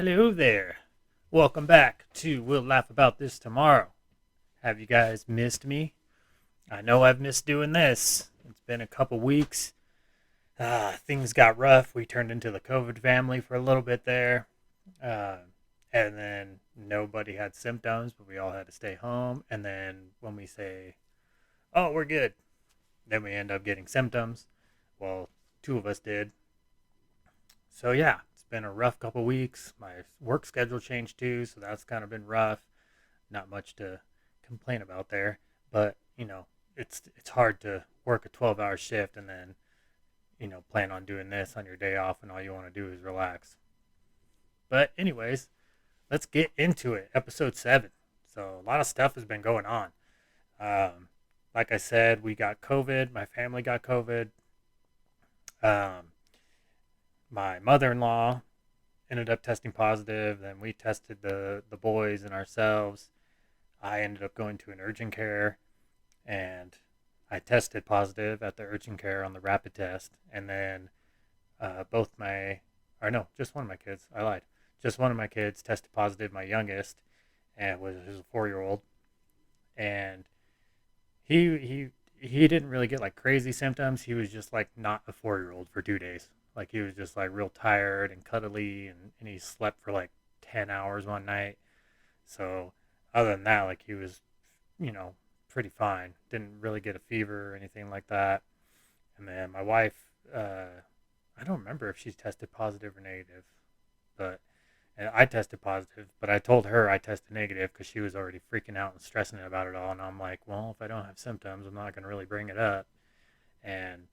Hello there. Welcome back to We'll Laugh About This Tomorrow. Have you guys missed me? I know I've missed doing this. It's been a couple weeks. Things got rough. We turned into the COVID family for a little bit there. Uh, and then nobody had symptoms, but we all had to stay home. And then when we say, oh, we're good, then we end up getting symptoms. Well, two of us did. So yeah, it's been a rough couple weeks. My work schedule changed too, so that's kind of been rough. Not much to complain about there, but it's hard to work a 12-hour shift and then plan on doing this on your day off and all you want to do is relax. But anyways, let's get into it. Episode 7. So a lot of stuff has been going on. Um, like I said, we got COVID. My family got COVID. Um, my mother-in-law ended up testing positive. Then we tested the boys and ourselves. I ended up going to an urgent care, and I tested positive at the urgent care on the rapid test. And then both my, or no, just one of my kids. I lied. Just one of my kids tested positive. My youngest, and was a 4-year-old, and he didn't really get like crazy symptoms. He was just like not a 4-year-old for 2 days. Like he was just like real tired and cuddly, and he slept for like 10 hours one night. So other than that, like he was, you know, pretty fine. Didn't really get a fever or anything like that. And then my wife, I don't remember if she tested positive or negative, but and I tested positive, but I told her I tested negative because she was already freaking out and stressing about it all. And I'm like, well, if I don't have symptoms, I'm not going to really bring it up. And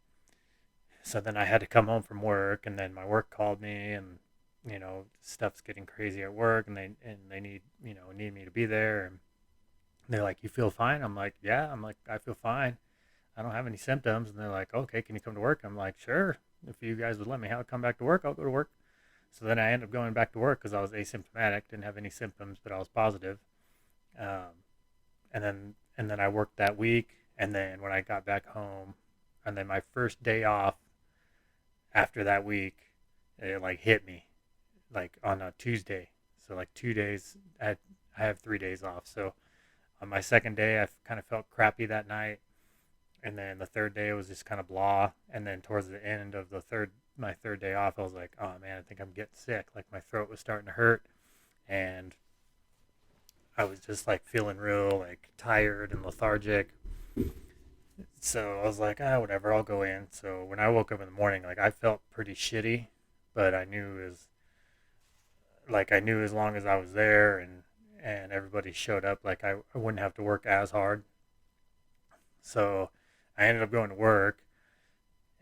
so then I had to come home from work, and then my work called me, and stuff's getting crazy at work, and they need me to be there, and they're like, you feel fine? I'm like, yeah. I'm like, I feel fine. I don't have any symptoms. And they're like, okay, can you come to work? I'm like, sure. If you guys would let me come back to work, I'll go to work. So then I ended up going back to work because I was asymptomatic, didn't have any symptoms, but I was positive. Um, and then I worked that week, and then when I got back home, and then my first day off after that week, it like hit me like on a Tuesday. So like 2 days, I have 3 days off. So on my second day, I kind of felt crappy that night, and then the third day was just kind of blah. And then towards the end of my third day off, I was like, oh man, I think I'm getting sick. Like my throat was starting to hurt, and I was just like feeling real like tired and lethargic. So I was like, whatever, I'll go in. So when I woke up in the morning, like I felt pretty shitty, but I knew as long as I was there and everybody showed up, like I wouldn't have to work as hard. So I ended up going to work,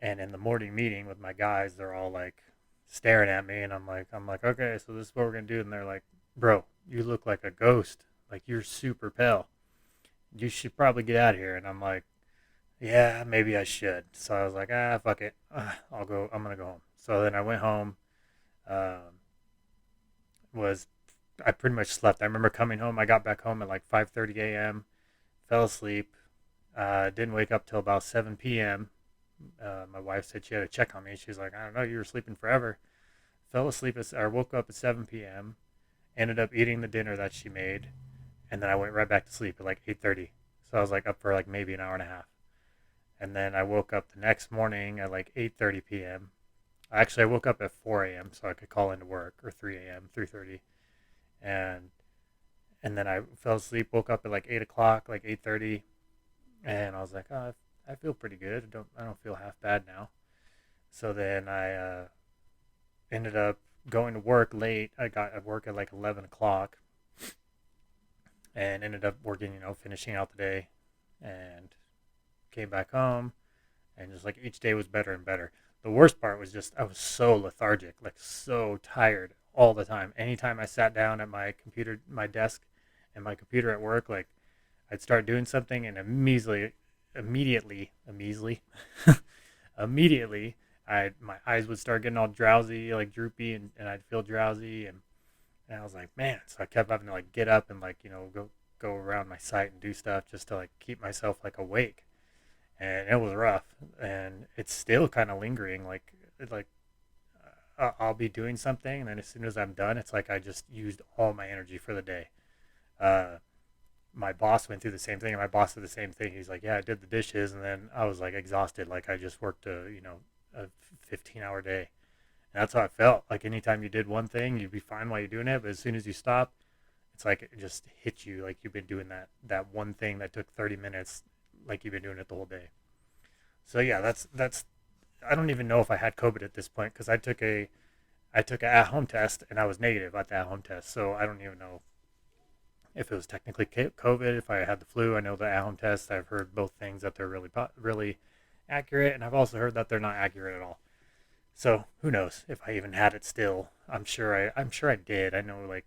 and in the morning meeting with my guys, they're all like staring at me, and I'm like, okay, so this is what we're gonna do, and they're like, bro, you look like a ghost, like you're super pale. You should probably get out of here. And I'm like, yeah, maybe I should. So I was like, fuck it, I'll go. I'm gonna go home. So then I went home. Um, was I pretty much slept. I remember coming home. I got back home at like 5:30 a.m. Fell asleep. Didn't wake up till about 7 p.m. My wife said she had to check on me. She's like, I don't know, you were sleeping forever. Fell asleep or woke up at 7 p.m. Ended up eating the dinner that she made, and then I went right back to sleep at like 8:30. So I was like up for like maybe an hour and a half. And then I woke up the next morning at like 8:30 p.m. Actually, I woke up at 4 a.m. so I could call into work, or 3 a.m., 3:30, and and then I fell asleep. Woke up at like 8 o'clock, like 8:30, and I was like, oh, I feel pretty good. I don't feel half bad now. So then I ended up going to work late. I got at work at like 11 o'clock, and ended up working, finishing out the day, and came back home, and just like each day was better and better. The worst part was just I was so lethargic, like so tired all the time. Anytime I sat down at my computer, my desk, and my computer at work, like I'd start doing something, and immediately, immediately, my eyes would start getting all drowsy, like droopy, and I'd feel drowsy, and I was like, man. So I kept having to like get up and like go around my site and do stuff just to like keep myself like awake, and it was rough, and it's still kind of lingering. Like I'll be doing something, and then as soon as I'm done, it's like I just used all my energy for the day. Uh, my boss went through the same thing, and my boss did the same thing. He's like, "Yeah, I did the dishes," and then I was like exhausted, like I just worked a 15-hour day. And that's how I felt. Like anytime you did one thing, you'd be fine while you're doing it, but as soon as you stop, it's like it just hits you like you've been doing that one thing that took 30 minutes, like you've been doing it the whole day. So yeah, that's. I don't even know if I had COVID at this point because I took an at home test and I was negative at the at home test. So I don't even know if it was technically COVID, if I had the flu. I know the at home test. I've heard both things that they're really accurate, and I've also heard that they're not accurate at all. So who knows if I even had it still? I'm sure I did. I know like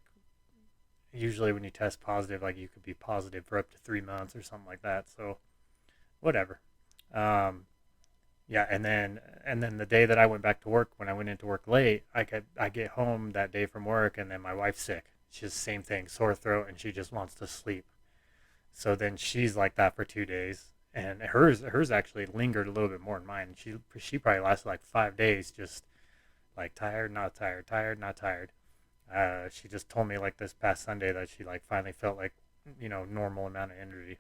usually when you test positive, like you could be positive for up to 3 months or something like that. So whatever. Um, yeah, and then the day that I went back to work, when I went into work late, I get home that day from work, and then my wife's sick. She's the same thing, sore throat, and she just wants to sleep. So then she's like that for 2 days, and hers actually lingered a little bit more than mine. She probably lasted like 5 days, just like tired, not tired, tired, not tired. She just told me like this past Sunday that she like finally felt like normal amount of energy.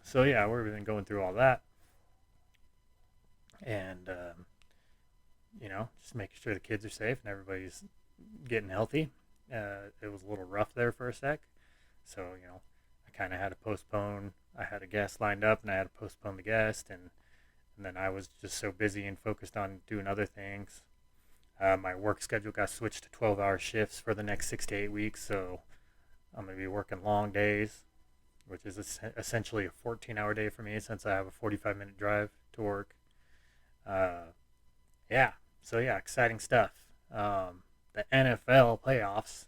So yeah, we've been going through all that, and just making sure the kids are safe and everybody's getting healthy. It was a little rough there for a sec, so I kind of had to postpone. I had a guest lined up, and I had to postpone the guest, and then I was just so busy and focused on doing other things. My work schedule got switched to 12-hour shifts for the next 6 to 8 weeks, so I'm going to be working long days, which is essentially a 14-hour day for me since I have a 45-minute drive to work. Uh, yeah, so yeah, exciting stuff. The NFL playoffs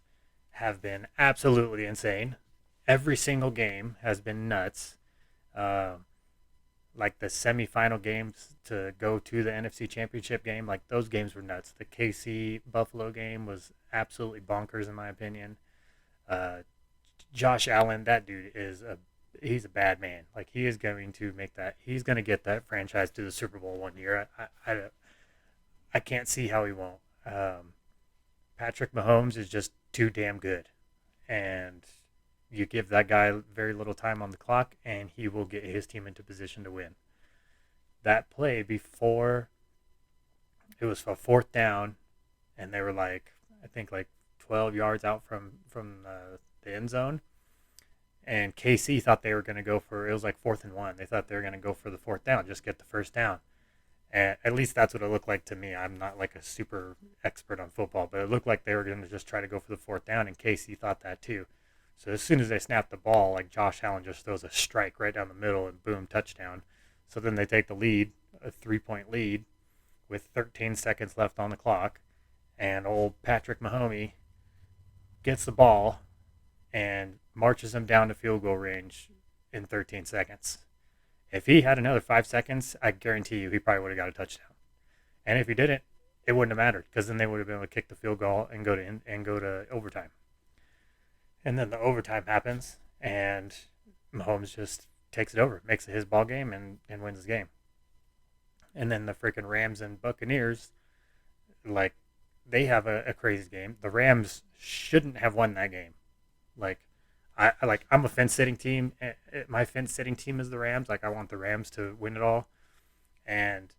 have been absolutely insane. Every single game has been nuts. Uh, like the semifinal games to go to the NFC Championship game, like those games were nuts. The KC Buffalo game was absolutely bonkers in my opinion. Uh, Josh Allen, that dude he's a bad man. Like he is going to make that. He's going to get that franchise to the Super Bowl one year. I can't see how he won't. Patrick Mahomes is just too damn good, and you give that guy very little time on the clock, and he will get his team into position to win. That play before it was a fourth down, and they were like, I think like 12 yards out from the end zone, and KC thought they were going to go for it was like 4th and 1. They thought they were going to go for the fourth down, just get the first down. And at least that's what it looked like to me. I'm not like a super expert on football, but it looked like they were going to just try to go for the fourth down, and Casey thought that too. So as soon as they snapped the ball, like Josh Allen just throws a strike right down the middle, and boom, touchdown. So then they take the lead, a 3-point lead, with 13 seconds left on the clock, and old Patrick Mahomes gets the ball and marches them down to field goal range in 13 seconds. If he had another 5 seconds, I guarantee you he probably would have got a touchdown. And if he didn't, it wouldn't have mattered because then they would have been able to kick the field goal and go to overtime. And then the overtime happens, and Mahomes just takes it over, makes it his ball game, and wins the game. And then the freaking Rams and Buccaneers, like they have a crazy game. The Rams shouldn't have won that game. Like I'm a fence sitting team. My fence sitting team is the Rams. Like I want the Rams to win it all, and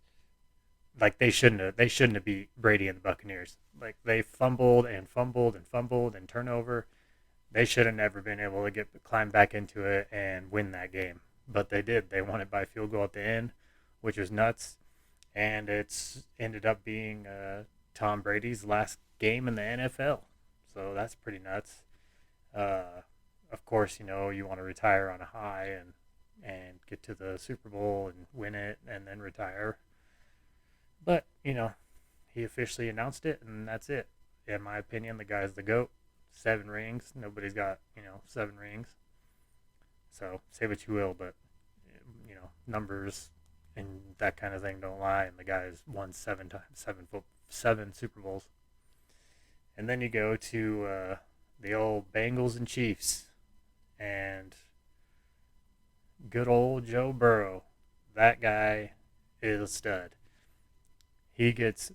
like they shouldn't have beat Brady and the Buccaneers. Like they fumbled and fumbled and fumbled and turnover. They should have never been able to get climb back into it and win that game, but they did. They won it by field goal at the end, which was nuts, and it's ended up being Tom Brady's last game in the NFL. So that's pretty nuts. Uh, of course, you want to retire on a high and get to the Super Bowl and win it and then retire. But he officially announced it, and that's it. In my opinion, the guy's the GOAT. 7 rings. Nobody's got 7 rings. So say what you will, but numbers and that kind of thing don't lie. And the guy's won 7 times, 7 Super Bowls. And then you go to the old Bengals and Chiefs, and good old Joe Burrow. That guy is a stud. He gets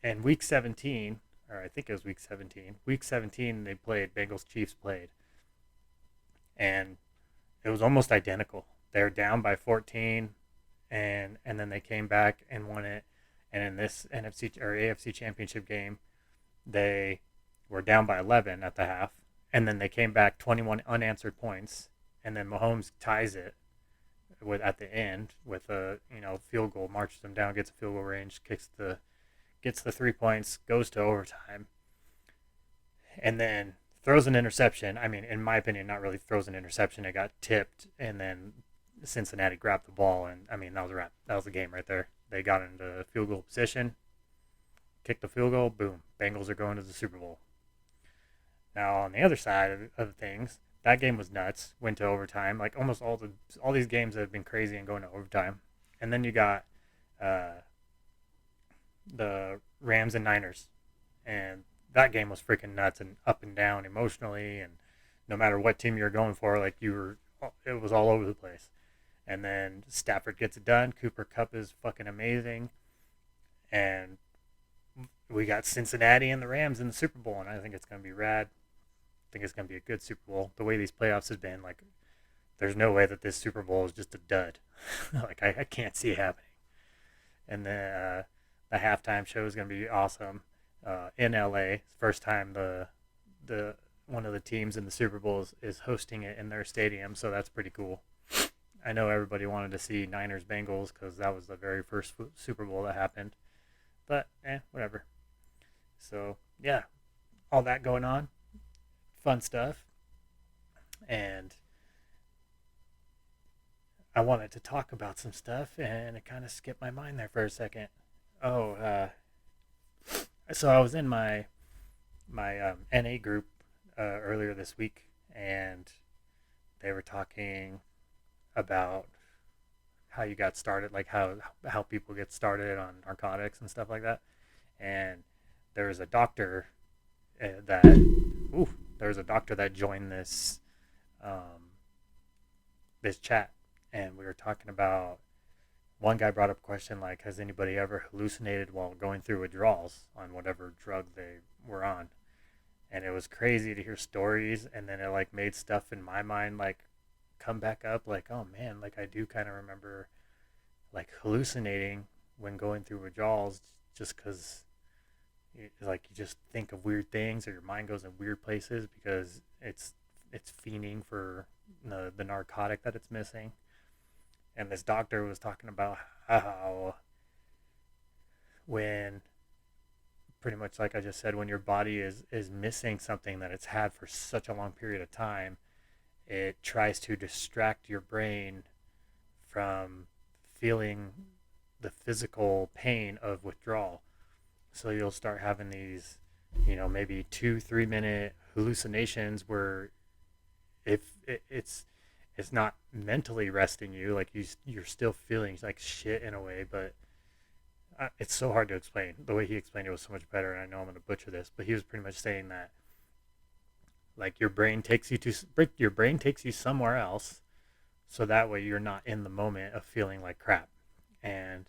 And week 17, or I think it was week 17. Week 17, they played Bengals Chiefs played, and it was almost identical. They were down by 14, and then they came back and won it. And in this NFC or AFC Championship game, they were down by 11 at the half, and then they came back 21 unanswered points, and then Mahomes ties it with at the end with a field goal, marches them down, gets a field goal range, gets the 3 points, goes to overtime, and then throws an interception. I mean, in my opinion, not really throws an interception. It got tipped, and then Cincinnati grabbed the ball, and I mean that was a wrap. That was the game right there. They got into field goal position, kicked the field goal, boom, Bengals are going to the Super Bowl. Now on the other side of things, that game was nuts. Went to overtime. Like almost all these games have been crazy and going to overtime. And then you got uh, the Rams and Niners, and that game was freaking nuts and up and down emotionally, and no matter what team you're going for, like it was all over the place. And then Stafford gets it done. Cooper Kupp is fucking amazing, and we got Cincinnati and the Rams in the Super Bowl, and I think it's going to be rad. I think it's going to be a good Super Bowl. The way these playoffs have been, like, there's no way that this Super Bowl is just a dud. Like, I can't see it happening. And then the halftime show is going to be awesome in LA. First time the one of the teams in the Super Bowl is hosting it in their stadium, so that's pretty cool. I know everybody wanted to see Niners Bengals because that was the very first Super Bowl that happened, but whatever. So yeah, all that going on, fun stuff, and I wanted to talk about some stuff, and it kind of skipped my mind there for a second. Oh, so I was in my NA group earlier this week, and they were talking about how you got started, like how people get started on narcotics and stuff like that. And there was a doctor that ooh, there was a doctor that joined um, this chat, and we were talking about. One guy brought up a question like, "Has anybody ever hallucinated while going through withdrawals on whatever drug they were on?" And it was crazy to hear stories, and then it like made stuff in my mind like come back up, like, oh man, like I do kind of remember like hallucinating when going through withdrawals, just because like you just think of weird things or your mind goes in weird places because it's fiending for the narcotic that it's missing. And this doctor was talking about how when pretty much like I just said, when your body is missing something that it's had for such a long period of time, it tries to distract your brain from feeling the physical pain of withdrawal. So you'll start having these, maybe 2-3 minute hallucinations where if it's not mentally resting you, like you're still feeling like shit in a way, but it's so hard to explain. The way he explained it was so much better, and I know I'm going to butcher this, but he was pretty much saying that like your brain takes you somewhere else, so that way you're not in the moment of feeling like crap. And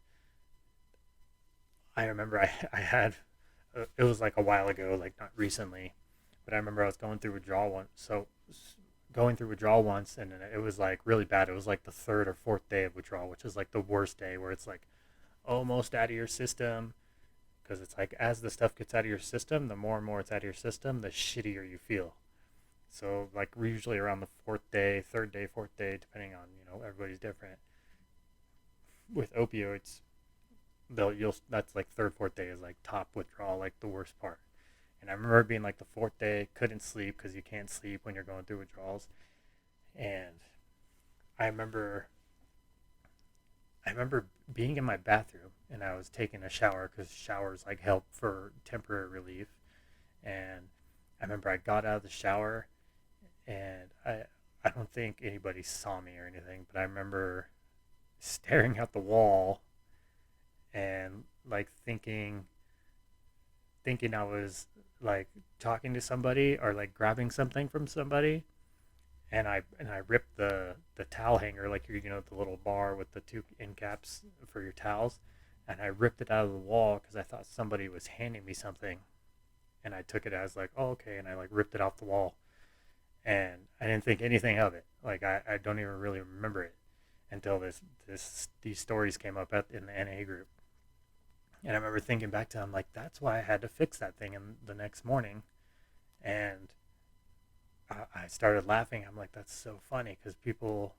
I remember I had it was like a while ago, like not recently, but I remember I was going through withdrawal once, and it was like really bad. It was like the third or fourth day of withdrawal, which is like the worst day, where it's like almost out of your system, because it's like as the stuff gets out of your system, the more and more it's out of your system, the shittier you feel. So like we're usually around the fourth day, third day, fourth day, depending on everybody's different. With opioids, they'll you'll that's like third, fourth day is like top withdrawal, like the worst part. And I remember it being like the fourth day, couldn't sleep because you can't sleep when you're going through withdrawals. And I remember I remember being in my bathroom, and I was taking a shower because showers like help for temporary relief. And I remember I got out of the shower, and I don't think anybody saw me or anything, but I remember staring at the wall and like thinking I was like talking to somebody or like grabbing something from somebody, and I ripped the towel hanger, like the little bar with the two end caps for your towels, and I ripped it out of the wall because I thought somebody was handing me something, and I took it as like, oh, okay, and I like ripped it off the wall, and I didn't think anything of it. Like I don't even really remember it until these stories came up in the NA group, and I remember thinking back to them like that's why I had to fix that thing in the next morning, and I started laughing. I'm like, that's so funny because people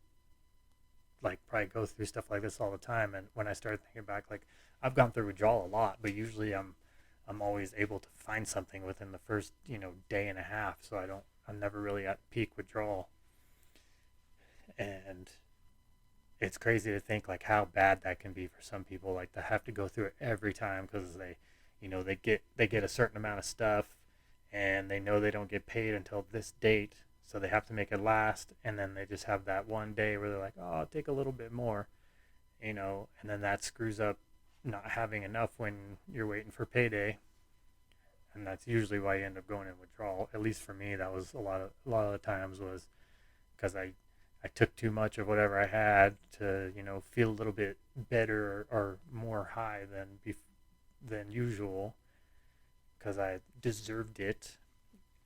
like probably go through stuff like this all the time. And when I started thinking back, like I've gone through withdrawal a lot, but usually I'm always able to find something within the first day and a half. So I'm never really at peak withdrawal, and it's crazy to think like how bad that can be for some people. Like to have to go through it every time because they get a certain amount of stuff, and they know they don't get paid until this date, so they have to make it last, and then they just have that one day where they're like, oh, I'll take a little bit more, and then that screws up not having enough when you're waiting for payday, and that's usually why you end up going in withdrawal. At least for me, that was a lot of the times was because I took too much of whatever I had to feel a little bit better or more high than usual because I deserved it,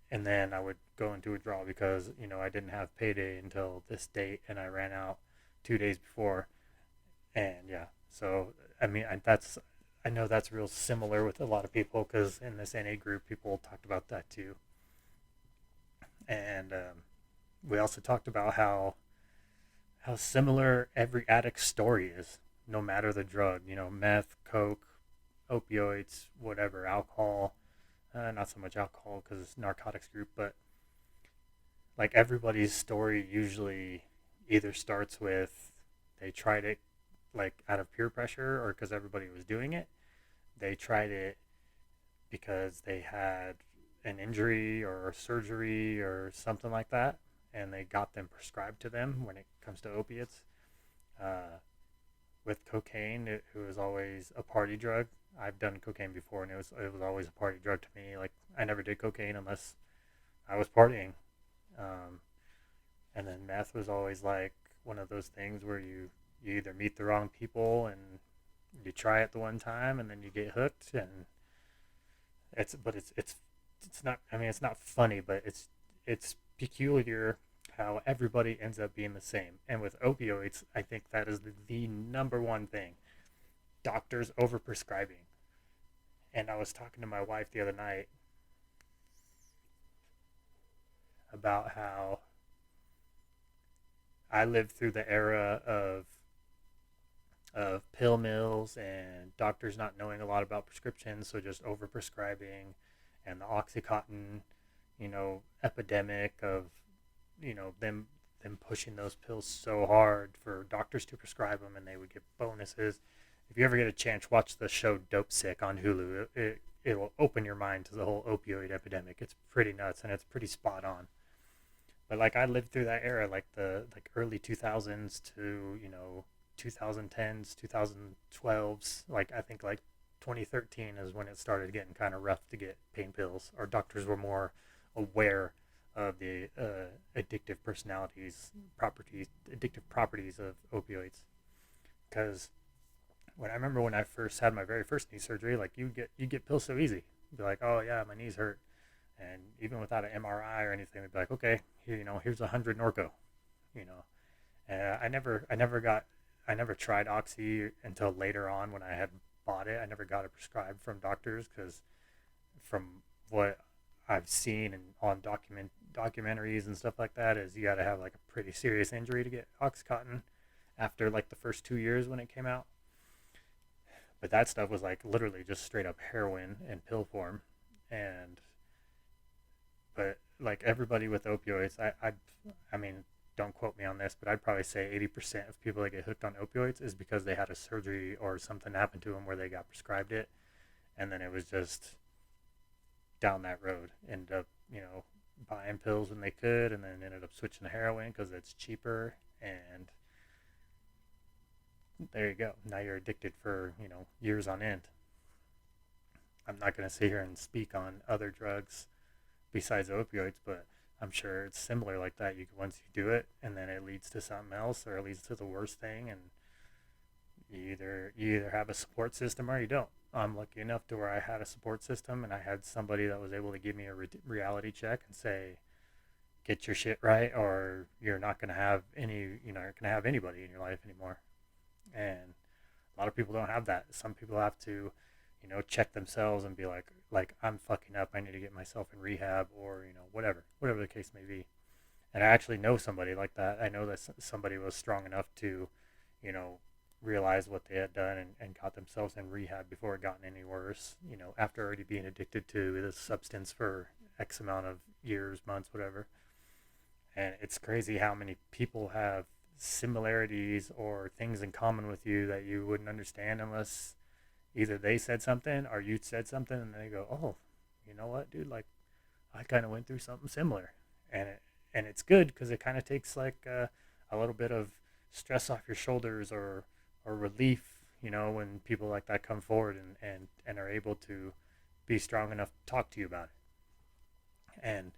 and then I would go into withdrawal because I didn't have payday until this date, and I ran out 2 days before, and yeah. So I mean, I know that's real similar with a lot of people because in this NA group, people talked about that too, and we also talked about how similar every addict's story is, no matter the drug. Meth, coke, opioids, whatever, alcohol. Not so much alcohol because it's narcotics group, but like everybody's story usually either starts with they tried it like out of peer pressure or because everybody was doing it. They tried it because they had an injury or surgery or something like that, and they got them prescribed to them when it comes to opiates. Uh, with cocaine, it was always a party drug. I've done cocaine before, and it was always a party drug to me. Like I never did cocaine unless I was partying. Um, and then meth was always like one of those things where you either meet the wrong people and you try it the one time and then you get hooked, and it's not. I mean, it's not funny, but it's peculiar how everybody ends up being the same. And with opioids, I think that is the number one thing. Doctors overprescribing. And I was talking to my wife the other night about how I lived through the era of pill mills and doctors not knowing a lot about prescriptions, so just overprescribing, and the OxyContin, epidemic of them pushing those pills so hard for doctors to prescribe them, and they would get bonuses. If you ever get a chance, watch the show Dope Sick on Hulu. It will open your mind to the whole opioid epidemic. It's pretty nuts and it's pretty spot on. But like I lived through that era, like the like early 2000s to 2010s, 2012s. Like I think like 2013 is when it started getting kind of rough to get pain pills. Our doctors were more aware of the addictive properties of opioids. Because when I remember when I first had my very first knee surgery, like you get pills so easy. You'd be like, oh yeah, my knees hurt, and even without an MRI or anything, they'd be like, okay, here, here's 100 Norco, you know. And I never tried Oxy until later on when I had bought it. I never got it prescribed from doctors because from what I've seen and on documentaries and stuff like that is you got to have like a pretty serious injury to get OxyContin after like the first 2 years when it came out. But that stuff was like literally just straight up heroin in pill form, and but like everybody with opioids, I mean, don't quote me on this, but I'd probably say 80% of people that get hooked on opioids is because they had a surgery or something happened to them where they got prescribed it, and then it was just down that road. Ended up, buying pills when they could, and then ended up switching to heroin because it's cheaper, and there you go. Now you're addicted for years on end. I'm not going to sit here and speak on other drugs besides opioids, but I'm sure it's similar like that. You once you do it, and then it leads to something else, or it leads to the worst thing, and You either have a support system or you don't. I'm lucky enough to where I had a support system and I had somebody that was able to give me a reality check and say, get your shit right, or you're not going to have not going to have anybody in your life anymore. And a lot of people don't have that. Some people have to, check themselves and be like I'm fucking up. I need to get myself in rehab, or whatever the case may be. And I actually know somebody like that. I know that somebody was strong enough to, you know, realize what they had done and got themselves in rehab before it gotten any worse. After already being addicted to this substance for X amount of years, months, whatever. And it's crazy how many people have similarities or things in common with you that you wouldn't understand unless either they said something or you said something, and they go, "Oh, you know what, dude? Like, I kind of went through something similar," and it's good because it kind of takes like a little bit of stress off your shoulders or relief, when people like that come forward and are able to be strong enough to talk to you about it. And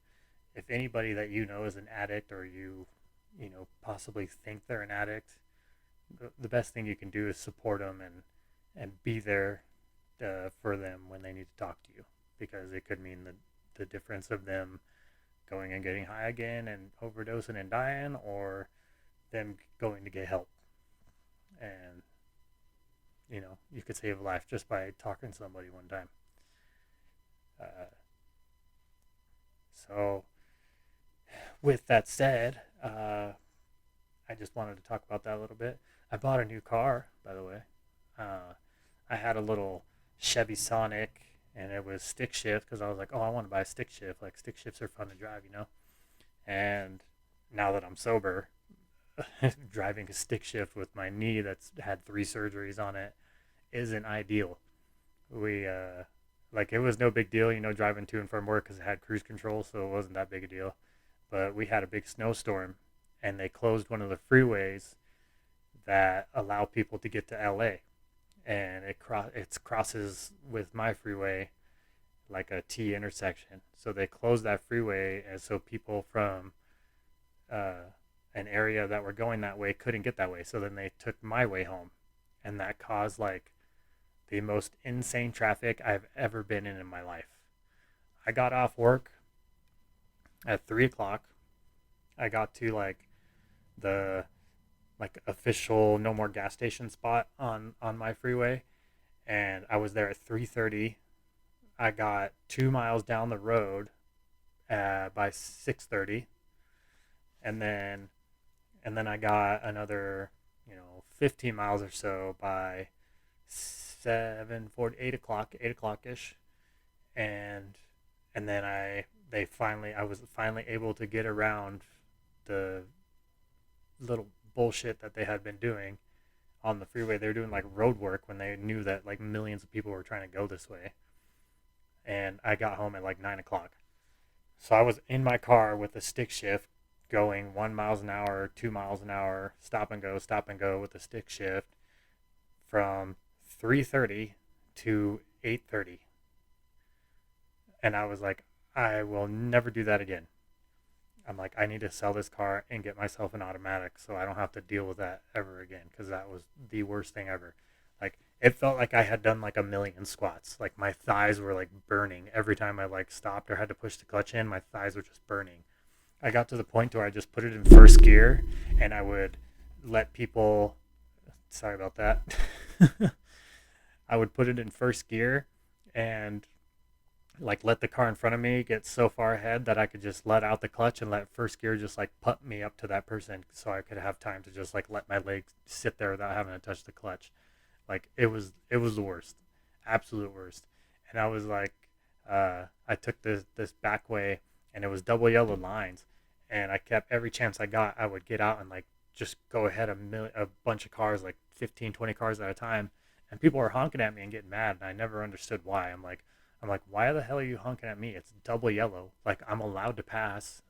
if anybody that is an addict, or possibly think they're an addict, the best thing you can do is support them and be there for them when they need to talk to you, because it could mean the difference of them going and getting high again and overdosing and dying, or them going to get help. And you could save a life just by talking to somebody one time. uh, so with that said, I just wanted to talk about that a little bit. I bought a new car, by the way. uh, I had a little Chevy Sonic, and it was stick shift because I was like, oh, I want to buy a stick shift. Like, stick shifts are fun to drive. And now that I'm sober, driving a stick shift with my knee that's had 3 surgeries on it isn't ideal. We like, it was no big deal, driving to and from work because it had cruise control, so it wasn't that big a deal. But we had a big snowstorm, and they closed one of the freeways that allow people to get to LA, and it crosses with my freeway like a T intersection. So they closed that freeway, and so people from uh, an area that were going that way couldn't get that way. So then they took my way home, and that caused like the most insane traffic I've ever been in my life. I got off work at 3 o'clock. I got to like the official no more gas station spot on my freeway, and I was there at 3:30. I got 2 miles down the road by 6:30, and then I got another 15 miles or so by 7:40, 8 o'clock, 8 o'clock ish, and then I was finally able to get around the little bullshit that they had been doing on the freeway. They were doing like road work when they knew that like millions of people were trying to go this way. And I got home at like 9 o'clock. So I was in my car with a stick shift going 1 miles an hour, 2 miles an hour, stop and go with a stick shift from 3:30 to 8:30. And I was like, I will never do that again. I'm like, I need to sell this car and get myself an automatic so I don't have to deal with that ever again, because that was the worst thing ever. Like, it felt like I had done like a million squats. Like, my thighs were like burning every time I like stopped or had to push the clutch in. My thighs were just burning. I got to the point where I just put it in first gear, and I would let people. Sorry about that. I would put it in first gear and like let the car in front of me get so far ahead that I could just let out the clutch and let first gear just like put me up to that person, so I could have time to just like let my legs sit there without having to touch the clutch. Like, it was the worst, absolute worst. And I was like, I took this back way, and it was double yellow lines, and I kept every chance I got, I would get out and like just go ahead a bunch of cars, like 15, 20 cars at a time, and people were honking at me and getting mad, and I never understood why. I'm like, why the hell are you honking at me? It's double yellow. Like, I'm allowed to pass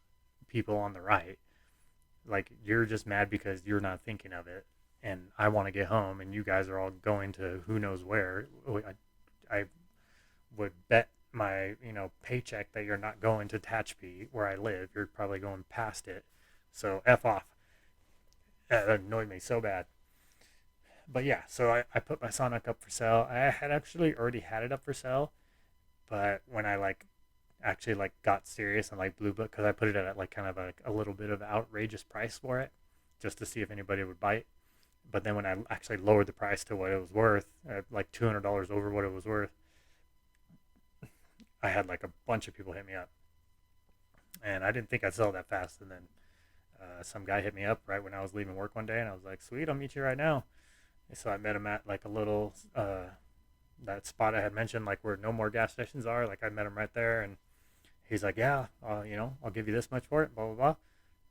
people on the right. Like, you're just mad because you're not thinking of it. And I want to get home, and you guys are all going to who knows where. I would bet my paycheck that you're not going to Tehachapi where I live. You're probably going past it. So F off. That annoyed me so bad. But yeah, so I put my Sonic up for sale. I had actually already had it up for sale, but when I like actually like got serious and like blue book, because I put it at like kind of a little bit of outrageous price for it, just to see if anybody would bite. But then when I actually lowered the price to what it was worth, like $200 over what it was worth, I had like a bunch of people hit me up, and I didn't think I'd sell that fast. And then some guy hit me up right when I was leaving work one day, and I was like, "Sweet, I'll meet you right now." So I met him at like a little that spot I had mentioned, like where no more gas stations are. Like I met him right there, and he's like, "Yeah, I'll give you this much for it." Blah blah blah.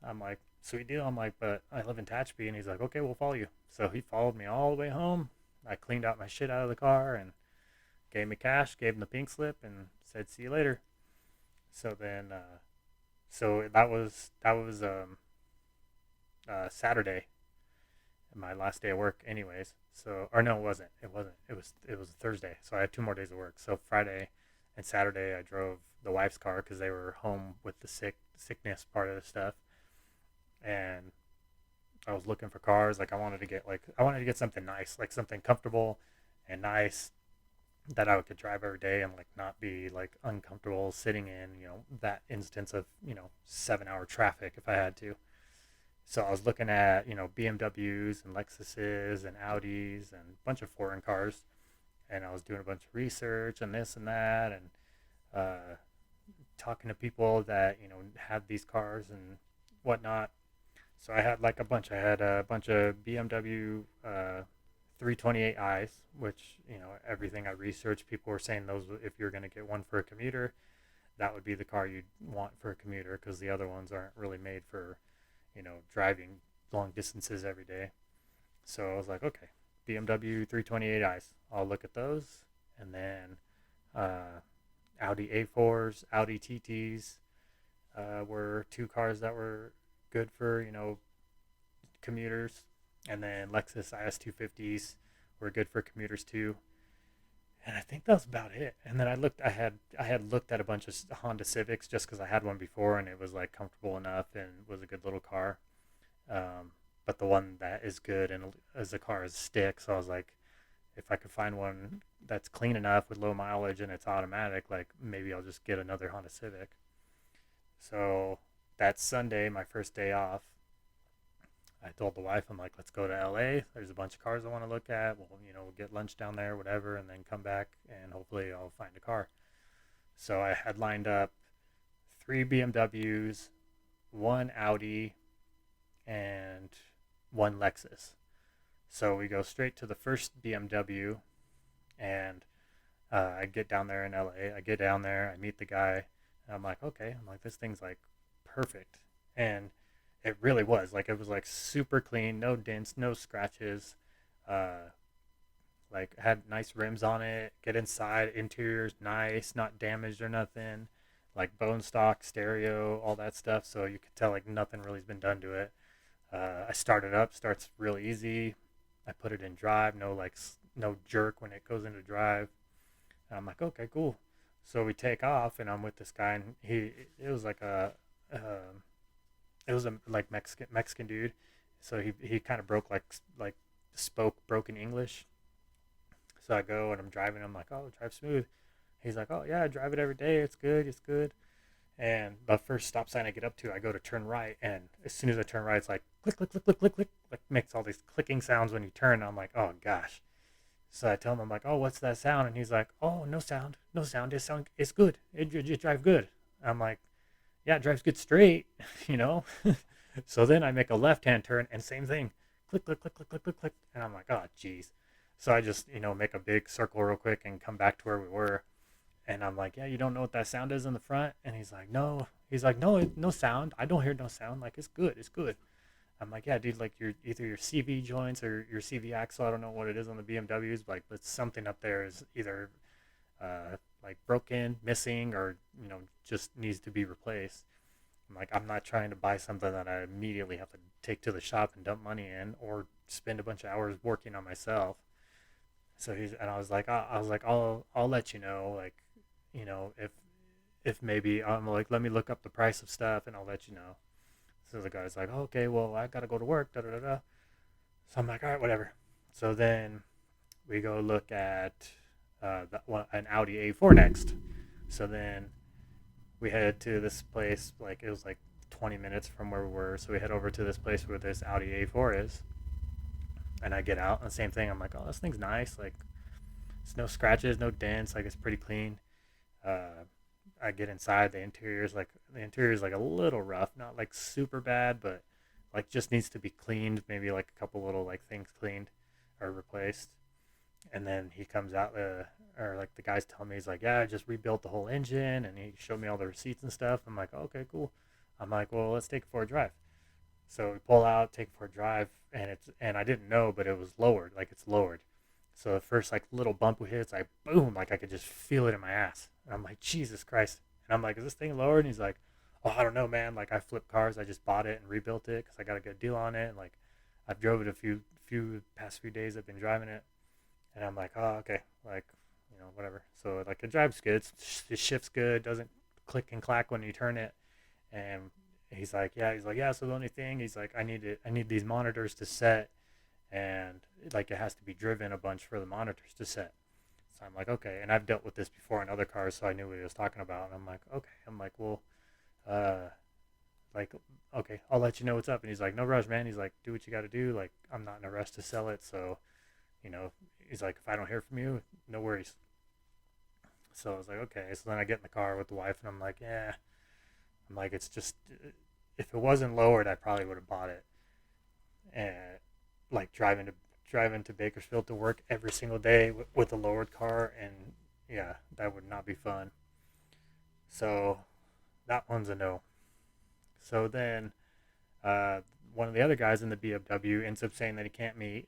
I'm like, "Sweet deal." I'm like, "But I live in Tehachapi," and he's like, "Okay, we'll follow you." So he followed me all the way home. I cleaned out my shit out of the car and gave me cash, gave him the pink slip, and said, "See you later." So then, so that was Saturday, my last day of work, anyways. So, or no, it wasn't. It wasn't. It was Thursday. So I had 2 more days of work. So Friday and Saturday, I drove the wife's car because they were home with the sickness part of the stuff, and I was looking for cars. Like I wanted to get something nice, like something comfortable and nice that I could drive every day and like not be like uncomfortable sitting in, that instance of, 7 hour traffic if I had to. So I was looking at, BMWs and Lexuses and Audis and a bunch of foreign cars. And I was doing a bunch of research and this and that, and uh, talking to people that, have these cars and whatnot. So I had like a bunch. I had a bunch of BMW 328i's, which, everything I researched, people were saying those, if you're going to get one for a commuter, that would be the car you'd want for a commuter because the other ones aren't really made for, driving long distances every day. So I was like, okay, BMW 328i's. I'll look at those. And then uh, Audi A4s, Audi TTs were two cars that were good for, commuters. And then Lexus IS250s were good for commuters too. And I think that was about it. And then I had looked at a bunch of Honda Civics just because I had one before and it was like comfortable enough and was a good little car. But the one that is good and as a car is stick. So I was like, if I could find one that's clean enough with low mileage and it's automatic, like maybe I'll just get another Honda Civic. So that Sunday, my first day off, I told the wife, I'm like, let's go to LA. There's a bunch of cars I want to look at. We'll get lunch down there, whatever, and then come back and hopefully I'll find a car. So I had lined up three BMWs, one Audi, and one Lexus. So we go straight to the first BMW, and I get down there in LA. I get down there, I meet the guy, and I'm like, okay, I'm like, this thing's like perfect. And it really was. Like, it was like super clean, no dents, no scratches. Uh, like, had nice rims on it. Get inside, interior's nice, not damaged or nothing. Like, bone stock, stereo, all that stuff. So you could tell, like, nothing really's been done to it. I start it up, starts really easy. I put it in drive, no like no jerk when it goes into drive. And I'm like, okay, cool. So we take off, and I'm with this guy, and it was like um it was a like Mexican dude. So he kind of broke like spoke broken English. So I go and I'm driving. I'm like, oh, drive smooth. He's like, oh yeah, I drive it every day. It's good. It's good. And the first stop sign I get up to, I go to turn right, and as soon as I turn right, it's like click, click, click, click, click, click, like makes all these clicking sounds when you turn. And I'm like, oh gosh. So I tell him, I'm like, oh, what's that sound? And he's like, oh, no sound, no sound. It's good. It drive good. I'm like, yeah, it drives good straight, you know. So then I make a left-hand turn, and same thing, click, click, click, click, click, click, click, and I'm like, oh, geez. So I just, make a big circle real quick and come back to where we were. And I'm like, yeah, you don't know what that sound is in the front? And he's like, no. He's like, no, no sound. I don't hear no sound. Like, it's good. It's good. I'm like, yeah, dude, like either your CV joints or your CV axle. I don't know what it is on the BMWs, but something up there is either like broken, missing, or just needs to be replaced. I'm like, I'm not trying to buy something that I immediately have to take to the shop and dump money in, or spend a bunch of hours working on myself. So and I was like, I'll let you know, like, if maybe I'm like, let me look up the price of stuff and I'll let you know. So the guy's like, oh, okay, well, I gotta go to work, da da da da. So I'm like, all right, whatever. So then we go look at an Audi A4 next. So then we head to this place, like it was like 20 minutes from where we were. So we head over to this place where this Audi A4 is. And I get out, and the same thing. I'm like, oh, this thing's nice. Like, it's no scratches, no dents. Like, it's pretty clean. Uh, I get inside. The interior is like a little rough, not like super bad, but like just needs to be cleaned. Maybe like a couple little like things cleaned or replaced. And then he comes out, or like the guy's telling me, he's like, yeah, I just rebuilt the whole engine, and he showed me all the receipts and stuff. I'm like, okay, cool. I'm like, well, let's take it for a drive. So we pull out, take it for a drive, and I didn't know, but it was lowered, like it's lowered. So the first like little bump we hit, it's like boom, like I could just feel it in my ass. And I'm like, Jesus Christ. And I'm like, is this thing lowered? And he's like, oh, I don't know, man. Like I flip cars, I just bought it and rebuilt it because I got a good deal on it. And like I've drove it a few past few days. I've been driving it, and I'm like, oh, okay, like whatever. So like it drives good, it shifts good, doesn't click and clack when you turn it, and he's like, yeah. So the only thing, he's like, I need these monitors to set, and like it has to be driven a bunch for the monitors to set. So I'm like, okay. And I've dealt with this before in other cars, so I knew what he was talking about. And I'm like, okay. I'm like, well, uh, like, okay, I'll let you know what's up. And he's like, no rush, man. He's like, do what you got to do. Like, I'm not in a rush to sell it, so you know. He's like, if I don't hear from you, no worries. So I was like, okay. So then I get in the car with the wife, and I'm like, yeah. I'm like, it's just, if it wasn't lowered, I probably would have bought it. And like driving to Bakersfield to work every single day with a lowered car, and yeah, that would not be fun. So that one's a no. So then uh, one of the other guys in the BMW ends up saying that he can't meet,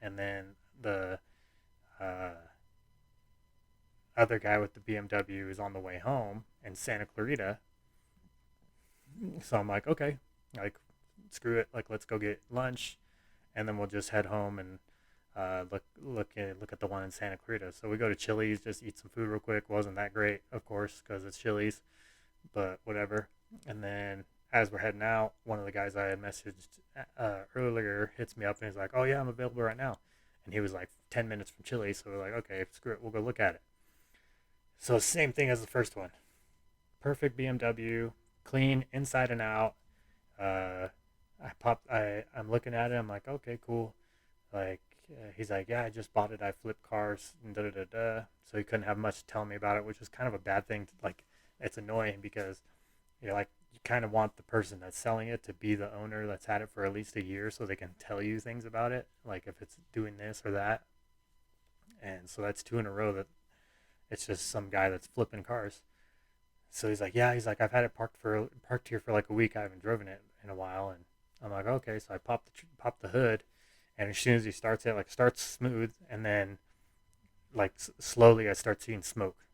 and then the uh, other guy with the BMW is on the way home in Santa Clarita. So I'm like, okay, like screw it, like let's go get lunch, and then we'll just head home and look at the one in Santa Clarita. So we go to Chili's, just eat some food real quick. Wasn't that great, of course, because it's Chili's, but whatever. And then as we're heading out, one of the guys I had messaged earlier hits me up and he's like, "Oh yeah, I'm available right now." And he was like 10 minutes from Chili's, so we're like, "Okay, screw it, we'll go look at it." So same thing as the first one. Perfect BMW, clean inside and out. Uh, I'm looking at it. I'm like, okay, cool. Like he's like, yeah, I just bought it. I flip cars and da da da da. So he couldn't have much to tell me about it, which is kind of a bad thing. Like it's annoying because you're like you kind of want the person that's selling it to be the owner that's had it for at least a year, so they can tell you things about it, like if it's doing this or that. And so that's two in a row that it's just some guy that's flipping cars. So he's like, yeah, he's like, I've had it parked here for like a week. I haven't driven it in a while, and I'm like, okay. So I pop the hood, and as soon as he starts it, like starts smooth, and then like slowly I start seeing smoke,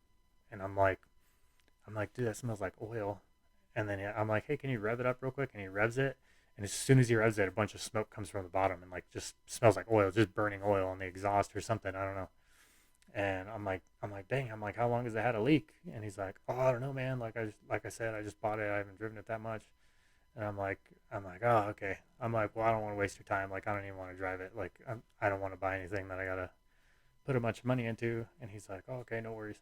and I'm like, dude, that smells like oil. And then I'm like, hey, can you rev it up real quick? And he revs it, and as soon as he revs it, a bunch of smoke comes from the bottom, and like just smells like oil, just burning oil on the exhaust or something. I don't know. And I'm like, dang. I'm like, how long has it had a leak? And he's like, oh, I don't know, man. Like I said, I just bought it. I haven't driven it that much. And I'm like, oh, okay. I'm like, well, I don't want to waste your time. Like, I don't even want to drive it. Like, I don't want to buy anything that I gotta put a bunch of money into. And he's like, oh, okay, no worries.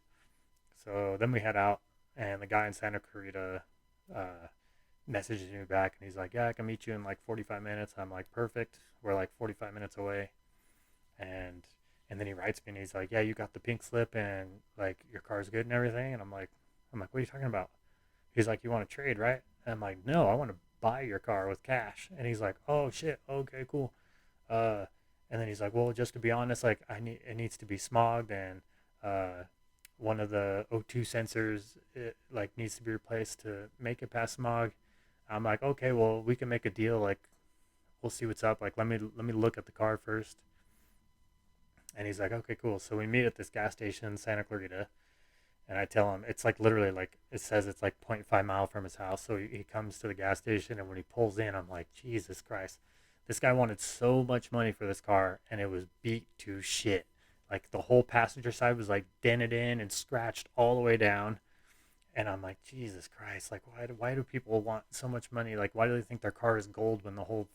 So then we head out, and the guy in Santa Clarita uh, messages me back, and he's like, yeah, I can meet you in like 45 minutes. I'm like, perfect. We're like 45 minutes away, and and then he writes me, and he's like, yeah, you got the pink slip, and like your car's good and everything. And I'm like, what are you talking about? He's like, you want to trade, right? And I'm like, no, I want to buy your car with cash. And he's like, oh shit, okay, cool. Uh, and then he's like, well, just to be honest, like it needs to be smogged, and uh, one of the O2 sensors like needs to be replaced to make it pass smog. I'm like, okay, well, we can make a deal. Like, we'll see what's up. Like, let me look at the car first. And he's like, okay, cool. So we meet at this gas station in Santa Clarita, and I tell him it's like literally like it says it's like zero point 0.5 mile from his house. So he comes to the gas station, and when he pulls in, I'm like, Jesus Christ, this guy wanted so much money for this car, and it was beat to shit. Like the whole passenger side was like dented in and scratched all the way down. And I'm like, Jesus Christ, like why do people want so much money? Like why do they think their car is gold when the whole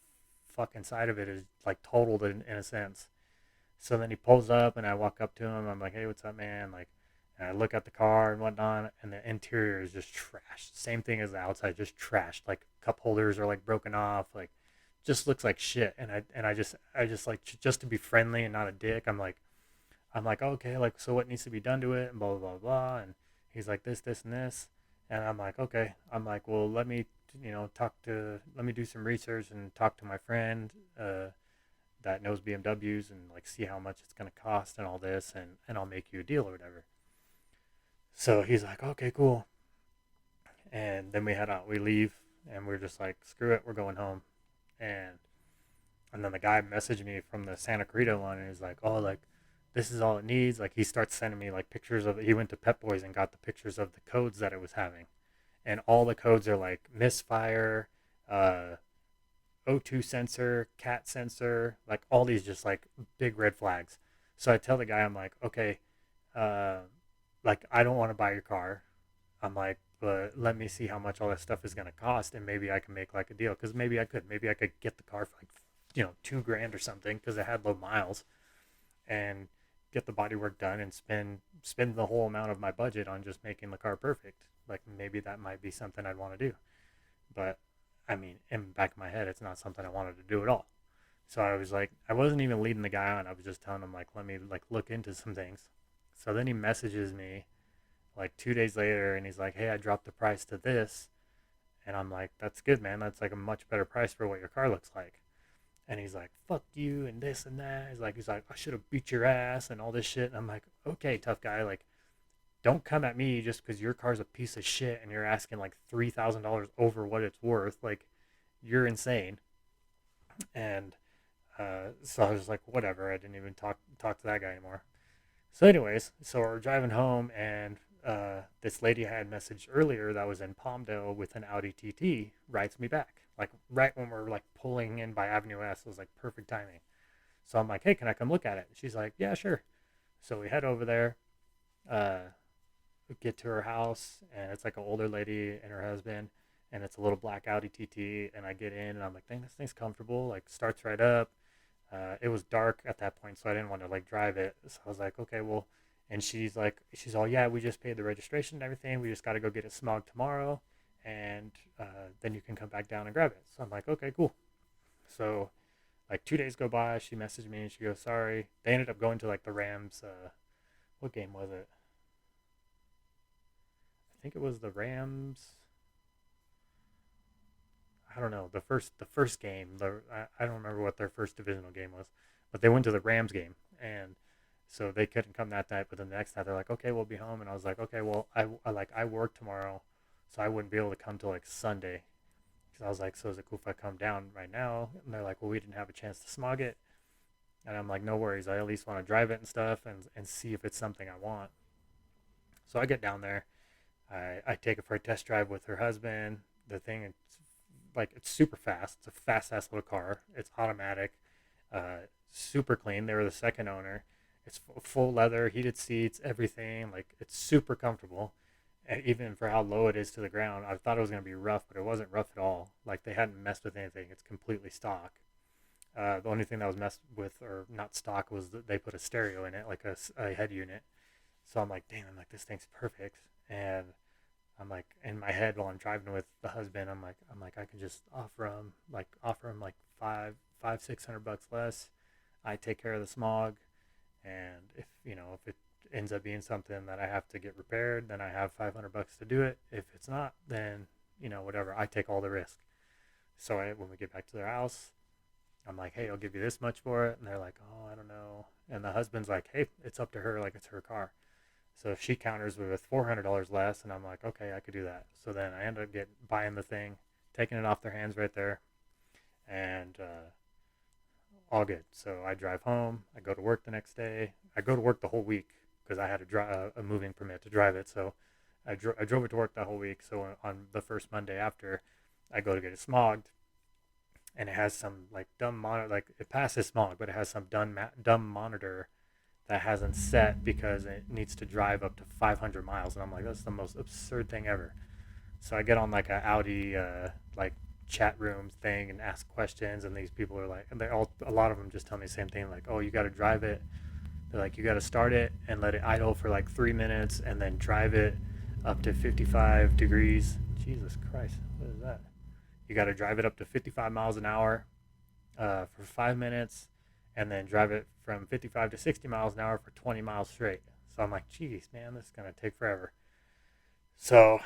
fucking side of it is like totaled in a sense? So then he pulls up, and I walk up to him. I'm like, "Hey, what's up, man?" Like, and I look at the car and whatnot, and the interior is just trashed. Same thing as the outside, just trashed. Like cup holders are like broken off. Like, just looks like shit. And I just like just to be friendly and not a dick. I'm like, okay, like, so what needs to be done to it, and blah blah blah blah. And he's like, this, and this, and I'm like, okay. I'm like, well, let me, let me do some research and talk to my friend that knows BMWs and like see how much it's gonna cost and all this, and I'll make you a deal or whatever. So he's like, okay, cool. And then we head out, we leave, and we're just like, screw it, we're going home. And and then the guy messaged me from the Santa Clarita one, and he's like, oh, like, this is all it needs. Like, he starts sending me like pictures of it. He went to Pep Boys and got the pictures of the codes that it was having, and all the codes are like misfire, uh, O2 sensor, cat sensor, like all these just like big red flags. So I tell the guy, I'm like, okay, uh, like, I don't want to buy your car. I'm like, but let me see how much all that stuff is gonna cost, and maybe I can make like a deal, because maybe I could get the car for like, 2 grand or something, because it had low miles, and get the body work done and spend the whole amount of my budget on just making the car perfect. Like, maybe that might be something I'd want to do. But I mean, in the back of my head, it's not something I wanted to do at all. So I was like, I wasn't even leading the guy on. I was just telling him like, let me like look into some things. So then he messages me like 2 days later, and he's like, hey, I dropped the price to this. And I'm like, that's good, man. That's like a much better price for what your car looks like. And he's like, fuck you and this and that. He's like, I should have beat your ass and all this shit. And I'm like, okay, tough guy. Like, don't come at me just because your car's a piece of shit and you're asking like $3,000 over what it's worth. Like, you're insane. And so I was like, whatever. I didn't even talk to that guy anymore. So, anyways, so we're driving home, and this lady I had messaged earlier that was in Palmdale with an Audi TT writes me back, like right when we're like pulling in by Avenue S. It was like perfect timing. So I'm like, hey, can I come look at it? She's like, yeah, sure. So we head over there, uh, get to her house, and it's like an older lady and her husband, and it's a little black Audi TT. And I get in, and I'm like, dang, this thing's comfortable. Like, starts right up. It was dark at that point, so I didn't want to like drive it. So I was like, okay, well. And she's like, she's all, yeah, we just paid the registration and everything. We just got to go get it smogged tomorrow, and then you can come back down and grab it. So I'm like, okay, cool. So like 2 days go by, she messaged me and she goes, sorry. They ended up going to like the Rams. What game was it? I think it was the Rams. I don't know, the first game. I don't remember what their first divisional game was, but they went to the Rams game, and so they couldn't come that night. But the next night they're like, okay, we'll be home, and I was like, okay, well, I work tomorrow, so I wouldn't be able to come till like Sunday. Because I was like, so is it cool if I come down right now? And they're like, well, we didn't have a chance to smog it, and I'm like, no worries. I at least want to drive it and stuff, and see if it's something I want. So I get down there. I take it for a test drive with her husband. The thing, it's super fast. It's a fast ass little car. It's automatic, super clean. They were the second owner. It's full leather, heated seats, everything. Like, it's super comfortable. And even for how low it is to the ground, I thought it was gonna be rough, but it wasn't rough at all. Like, they hadn't messed with anything. It's completely stock. The only thing that was messed with, or not stock, was that they put a stereo in it, like a head unit. So I'm like, damn, I'm like, this thing's perfect. And I'm like, in my head while I'm driving with the husband, I'm like, I can just offer him like 600 bucks less. I take care of the smog, and if it ends up being something that I have to get repaired, then I have 500 bucks to do it. If it's not, then whatever. I take all the risk. So when we get back to their house, I'm like, hey, I'll give you this much for it, and they're like, oh, I don't know. And the husband's like, hey, it's up to her, like, it's her car. So she counters with $400 less, and I'm like, okay, I could do that. So then I ended up buying the thing, taking it off their hands right there, and all good. So I drive home. I go to work the next day. I go to work the whole week because I had a moving permit to drive it. So I drove it to work that whole week. So on the first Monday after, I go to get it smogged, and it has some like dumb monitor. Like, it passes smog, but it has some dumb monitor that hasn't set because it needs to drive up to 500 miles. And I'm like, that's the most absurd thing ever. So I get on like a Audi like chat room thing and ask questions, and these people are like, and they all, a lot of them just tell me the same thing, like, oh, you got to drive it. They're like, you got to start it and let it idle for like 3 minutes, and then drive it up to 55 degrees. Jesus Christ, what is that? You got to drive it up to 55 miles an hour for 5 minutes, and then drive it from 55 to 60 miles an hour for 20 miles straight. So I'm like, geez, man, this is gonna take forever. So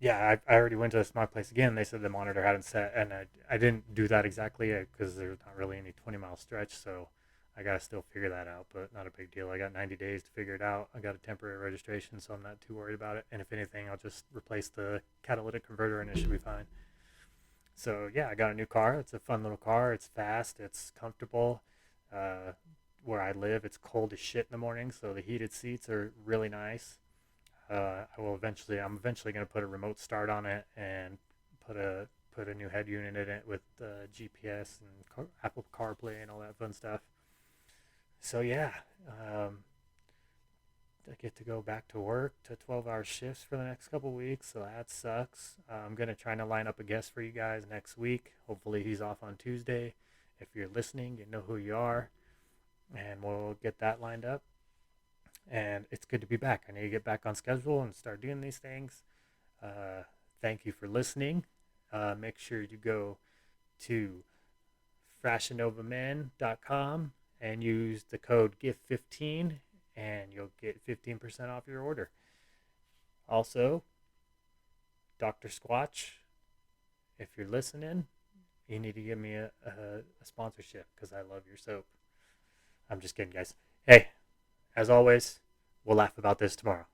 yeah, I already went to the smog place again. They said the monitor hadn't set, and I didn't do that exactly because there's not really any 20-mile stretch. So I gotta still figure that out, but not a big deal. I got 90 days to figure it out. I got a temporary registration, so I'm not too worried about it. And if anything, I'll just replace the catalytic converter, and it should be fine. So yeah, I got a new car. It's a fun little car. It's fast. It's comfortable. Uh, where I live, it's cold as shit in the morning, so the heated seats are really nice. I'm eventually going to put a remote start on it and put a new head unit in it with GPS and Apple CarPlay and all that fun stuff. So yeah, I get to go back to work to 12-hour shifts for the next couple weeks, so that sucks. I'm going to try to line up a guest for you guys next week. Hopefully he's off on Tuesday. If you're listening, you know who you are, and we'll get that lined up. And it's good to be back. I need to get back on schedule and start doing these things. Thank you for listening. Make sure you go to fashionovamen.com and use the code GIFT15, and you'll get 15% off your order. Also, Dr. Squatch, if you're listening, you need to give me a sponsorship because I love your soap. I'm just kidding, guys. Hey, as always, we'll laugh about this tomorrow.